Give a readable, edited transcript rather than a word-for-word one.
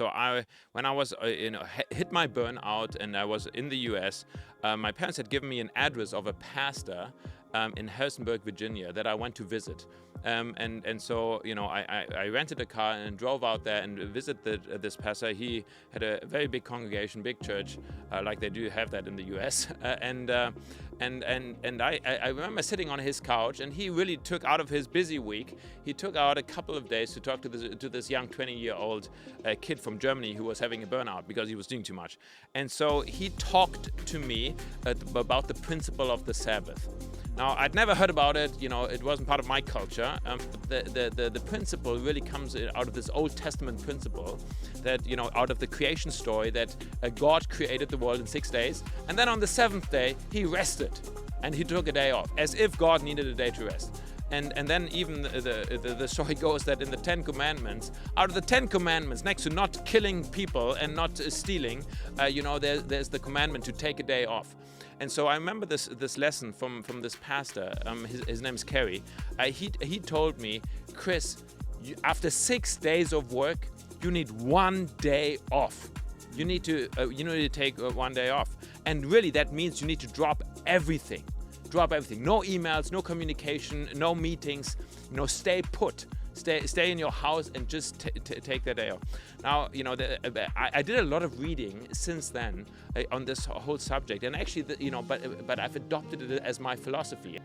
So when I was, hit my burnout and I was in the U.S., my parents had given me an address of a pastor in Harrisonburg, Virginia, that I went to visit. So, I rented a car and drove out there and visited this pastor. He had a very big congregation, big church, like they do have that in the U.S. I remember sitting on his couch, and he really took out of his busy week. He took out a couple of days to talk to this young 20-year-old kid from Germany who was having a burnout because he was doing too much. And so he talked to me about the principle of the Sabbath. Now, I'd never heard about it, it wasn't part of my culture. The principle really comes out of this Old Testament principle that, out of the creation story, that God created the world in 6 days, and then on the seventh day, he rested, and he took a day off, as if God needed a day to rest. And then even the story goes that in the 10 Commandments, out of the 10 Commandments, next to not killing people and not stealing, there's the commandment to take a day off. And so I remember this lesson from this pastor. His name's Kerry. He told me, Chris, after 6 days of work, you need 1 day off. You need to take 1 day off, and really that means you need to drop everything. Drop everything. No emails, no communication, no meetings. Stay put. Stay in your house and just take that day off. Now, I did a lot of reading since then on this whole subject, and actually, but I've adopted it as my philosophy.